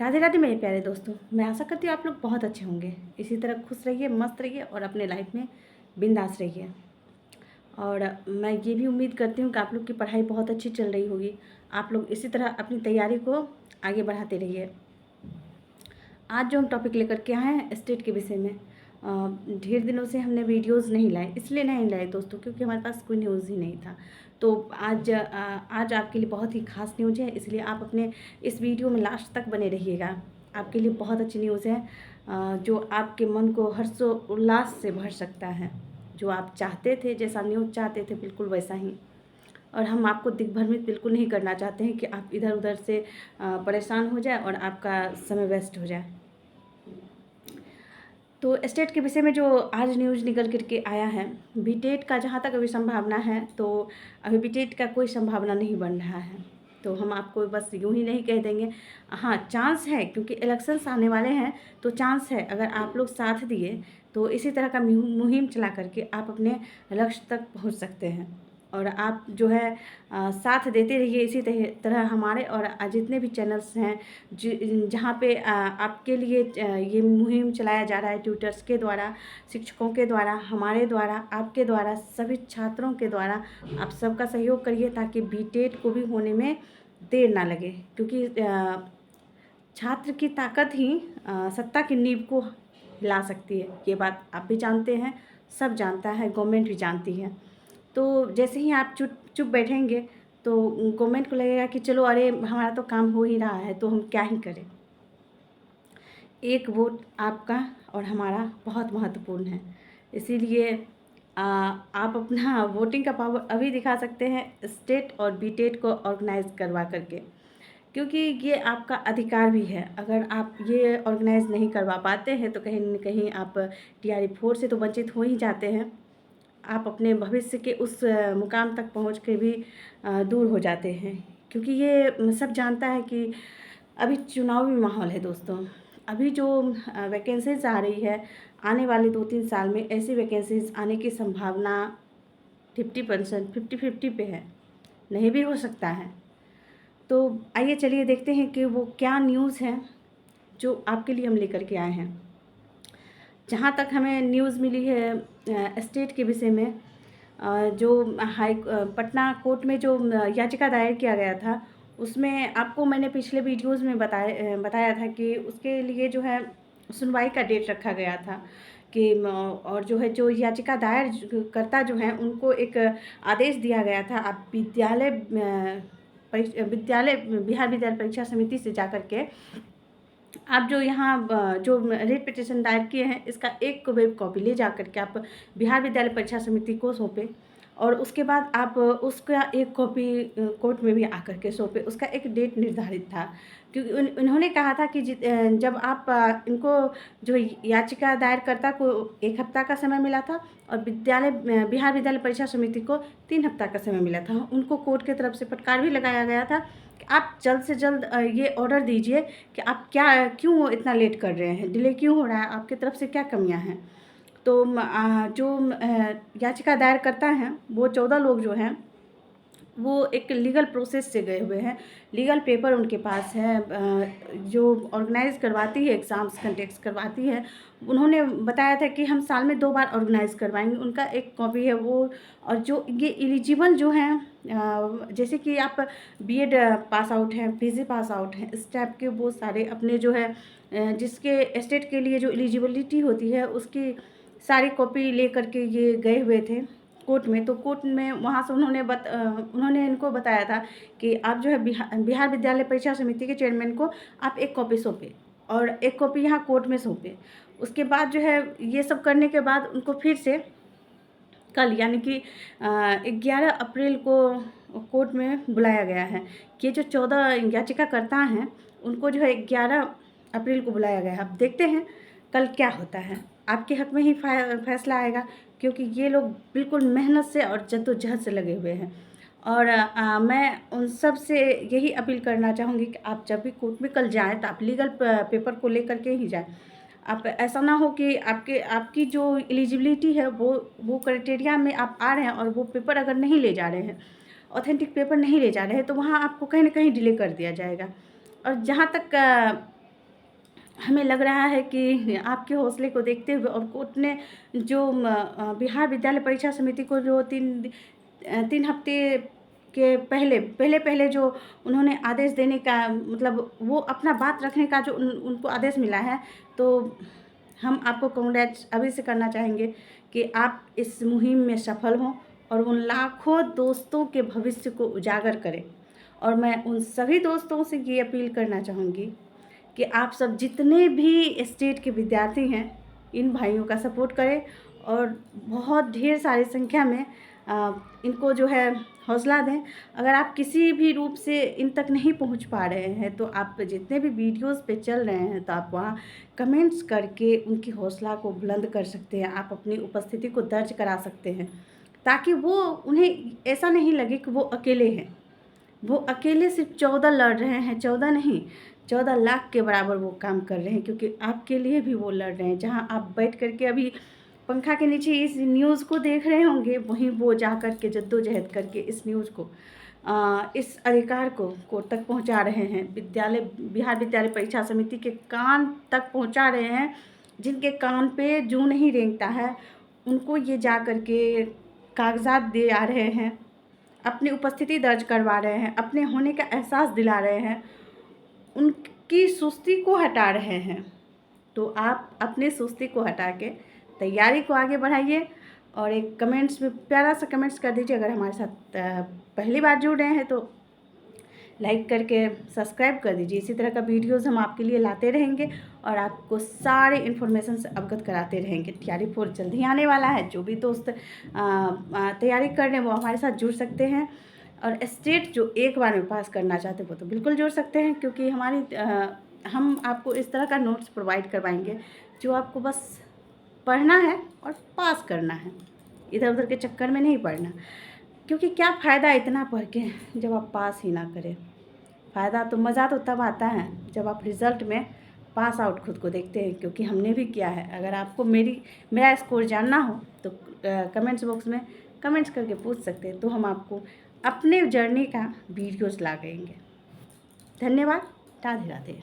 राधे राधे मेरे प्यारे दोस्तों। मैं आशा करती हूँ आप लोग बहुत अच्छे होंगे। इसी तरह खुश रहिए, मस्त रहिए और अपने लाइफ में बिंदास रहिए। और मैं ये भी उम्मीद करती हूँ कि आप लोग की पढ़ाई बहुत अच्छी चल रही होगी। आप लोग इसी तरह अपनी तैयारी को आगे बढ़ाते रहिए। आज जो हम टॉपिक लेकर के आए हैं स्टेट के विषय में, ढेर दिनों से हमने वीडियोस नहीं लाए, इसलिए नहीं लाए दोस्तों क्योंकि हमारे पास कोई न्यूज़ ही नहीं था। तो आज आपके लिए बहुत ही खास न्यूज़ है, इसलिए आप अपने इस वीडियो में लास्ट तक बने रहिएगा। आपके लिए बहुत अच्छी न्यूज़ है जो आपके मन को हर्षोल्लास से भर सकता है। जो आप चाहते थे, जैसा न्यूज़ चाहते थे बिल्कुल वैसा ही। और हम आपको दिग्भ्रमित बिल्कुल नहीं करना चाहते हैं कि आप इधर उधर से परेशान हो जाए और आपका समय वेस्ट हो जाए। तो स्टेट के विषय में जो आज न्यूज़ निकल कर के आया है, बीटेट का जहाँ तक अभी संभावना है, तो अभी बीटेट का कोई संभावना नहीं बन रहा है। तो हम आपको बस यूँ ही नहीं कह देंगे, हाँ चांस है क्योंकि इलेक्शंस आने वाले हैं, तो चांस है अगर आप लोग साथ दिए तो इसी तरह का मुहिम चला करके आप अपने लक्ष्य तक पहुँच सकते हैं। और आप जो है साथ देते रहिए इसी तरह हमारे और जितने भी चैनल्स हैं जहाँ पे आपके लिए ये मुहिम चलाया जा रहा है, ट्यूटर्स के द्वारा, शिक्षकों के द्वारा, हमारे द्वारा, आपके द्वारा, सभी छात्रों के द्वारा आप सबका सहयोग करिए ताकि बीटेट को भी होने में देर ना लगे। क्योंकि छात्र की ताकत ही सत्ता की नींव को हिला सकती है। ये बात आप भी जानते हैं, सब जानता है, गवर्नमेंट भी जानती है। तो जैसे ही आप चुप चुप बैठेंगे तो गवर्नमेंट को लगेगा कि चलो अरे हमारा तो काम हो ही रहा है तो हम क्या ही करें। एक वोट आपका और हमारा बहुत महत्वपूर्ण है, इसीलिए आप अपना वोटिंग का पावर अभी दिखा सकते हैं स्टेट और बीटेट को ऑर्गेनाइज करवा करके, क्योंकि ये आपका अधिकार भी है। अगर आप ये ऑर्गेनाइज नहीं करवा पाते हैं तो कहीं न कहीं आप TRE 4 से तो वंचित हो ही जाते हैं। आप अपने भविष्य के उस मुकाम तक पहुँच के भी दूर हो जाते हैं, क्योंकि ये सब जानता है कि अभी चुनावी माहौल है दोस्तों। अभी जो वैकेंसीज आ रही है, आने वाले 2-3 साल में ऐसी वैकेंसीज आने की संभावना 50% 50-50 पे है, नहीं भी हो सकता है। तो आइए चलिए देखते हैं कि वो क्या न्यूज़ है जो आपके लिए हम लेकर के आए हैं। जहाँ तक हमें न्यूज़ मिली है स्टेट के विषय में, जो पटना कोर्ट में जो याचिका दायर किया गया था, उसमें आपको मैंने पिछले वीडियोज़ में बताया था कि उसके लिए जो है सुनवाई का डेट रखा गया था कि और जो है जो याचिका दायर करता जो है उनको एक आदेश दिया गया था, आप बिहार विद्यालय परीक्षा समिति से जा कर के आप जो यहाँ जो रेट पिटीशन दायर किए हैं इसका एक वेब कॉपी ले जा कर के आप बिहार विद्यालय परीक्षा समिति को सौंपें और उसके बाद आप उसका एक कॉपी कोर्ट में भी आकर के सौंपे। उसका एक डेट निर्धारित था क्योंकि उन्होंने कहा था कि जब आप इनको जो याचिका दायरकर्ता को 1 हफ्ता का समय मिला था और बिहार विद्यालय परीक्षा समिति को 3 हफ्ता का समय मिला था। उनको कोर्ट की तरफ से फटकार भी लगाया गया था कि आप जल्द से जल्द ये ऑर्डर दीजिए कि आप क्यों इतना लेट कर रहे हैं, डिले क्यों हो रहा है, आपकी तरफ से क्या कमियां हैं। तो जो याचिका दायर करता हैं वो 14 लोग जो हैं वो एक लीगल प्रोसेस से गए हुए हैं, लीगल पेपर उनके पास है। जो ऑर्गेनाइज़ करवाती है, एग्ज़ाम्स कंडक्ट करवाती है, उन्होंने बताया था कि हम साल में 2 बार ऑर्गेनाइज़ करवाएंगे। उनका एक कॉपी है वो। और जो ये एलिजिबल जो हैं, जैसे कि आप BEd पास आउट हैं, PG पास आउट हैं, इस टाइप के वो सारे अपने जो है जिसके स्टेट के लिए जो एलिजिबिलिटी होती है उसकी सारी कॉपी ले करके ये गए हुए थे कोर्ट में। तो कोर्ट में वहाँ से उन्होंने इनको बताया था कि आप जो है बिहार विद्यालय परीक्षा समिति के चेयरमैन को आप एक कॉपी सौंपें और एक कॉपी यहाँ कोर्ट में सौंपें। उसके बाद जो है ये सब करने के बाद उनको फिर से कल यानी कि 11 अप्रैल को कोर्ट में बुलाया गया है। ये जो 14 याचिकाकर्ता हैं उनको जो है 11 अप्रैल को बुलाया गया है। अब देखते हैं कल क्या होता है। आपके हक में ही फैसला आएगा, क्योंकि ये लोग बिल्कुल मेहनत से और जद्दोजहद से लगे हुए हैं। और मैं उन सब से यही अपील करना चाहूँगी कि आप जब भी कोर्ट में कल जाएँ तो आप लीगल पेपर को लेकर के ही जाएँ। आप ऐसा ना हो कि आपकी जो एलिजिबिलिटी है वो क्राइटेरिया में आप आ रहे हैं और वो पेपर अगर नहीं ले जा रहे हैं, ऑथेंटिक पेपर नहीं ले जा रहे हैं, तो वहाँ आपको कहीं ना कहीं डिले कर दिया जाएगा। और जहाँ तक हमें लग रहा है कि आपके हौसले को देखते हुए और कोर्ट ने जो बिहार विद्यालय परीक्षा समिति को जो 3 हफ्ते के पहले जो उन्होंने आदेश देने का मतलब वो अपना बात रखने का जो उनको आदेश मिला है, तो हम आपको कांग्रेट्स अभी से करना चाहेंगे कि आप इस मुहिम में सफल हों और उन लाखों दोस्तों के भविष्य को उजागर करें। और मैं उन सभी दोस्तों से ये अपील करना चाहूँगी कि आप सब जितने भी स्टेट के विद्यार्थी हैं, इन भाइयों का सपोर्ट करें और बहुत ढेर सारी संख्या में इनको जो है हौसला दें। अगर आप किसी भी रूप से इन तक नहीं पहुंच पा रहे हैं, तो आप जितने भी वीडियोस पे चल रहे हैं, तो आप वहाँ कमेंट्स करके उनकी हौसला को बुलंद कर सकते हैं। आप अपनी उपस्थिति को दर्ज करा सकते हैं, ताकि वो उन्हें ऐसा नहीं लगे कि वो अकेले हैं। वो अकेले सिर्फ 14 लड़ रहे हैं, 14 नहीं 14 लाख के बराबर वो काम कर रहे हैं, क्योंकि आपके लिए भी वो लड़ रहे हैं। जहाँ आप बैठ करके अभी पंखा के नीचे इस न्यूज़ को देख रहे होंगे, वहीं वो जा कर के जद्दोजहद करके इस न्यूज़ को इस अधिकार को कोर्ट तक पहुंचा रहे हैं। बिहार विद्यालय परीक्षा समिति के कान तक पहुंचा रहे हैं। जिनके कान पे जूं नहीं रेंगता है, उनको ये जा कर के कागजात दे आ रहे हैं, अपनी उपस्थिति दर्ज करवा रहे हैं, अपने होने का एहसास दिला रहे हैं, उनकी सुस्ती को हटा रहे हैं। तो आप अपनी सुस्ती को हटा के तैयारी को आगे बढ़ाइए और एक कमेंट्स में प्यारा सा कमेंट्स कर दीजिए। अगर हमारे साथ पहली बार जुड़ रहे हैं तो लाइक करके सब्सक्राइब कर दीजिए। इसी तरह का वीडियोज़ हम आपके लिए लाते रहेंगे और आपको सारे इन्फॉर्मेशन से अवगत कराते रहेंगे। तैयारी 4 जल्द ही आने वाला है। जो भी दोस्त तैयारी कर रहे हैं वो हमारे साथ जुड़ सकते हैं। और स्टेट जो एक बार में पास करना चाहते हैं वो तो बिल्कुल जुड़ सकते हैं, क्योंकि हम आपको इस तरह का नोट्स प्रोवाइड करवाएंगे जो आपको बस पढ़ना है और पास करना है, इधर उधर के चक्कर में नहीं पढ़ना। क्योंकि क्या फ़ायदा इतना पढ़ के जब आप पास ही ना करें। फ़ायदा तो मज़ा तो तब आता है जब आप रिज़ल्ट में पास आउट खुद को देखते हैं, क्योंकि हमने भी किया है। अगर आपको मेरा स्कोर जानना हो तो कमेंट्स बॉक्स में कमेंट्स करके पूछ सकते हैं, तो हम आपको अपने जर्नी का वीडियोज़ ला देंगे। धन्यवाद। राधे राधे।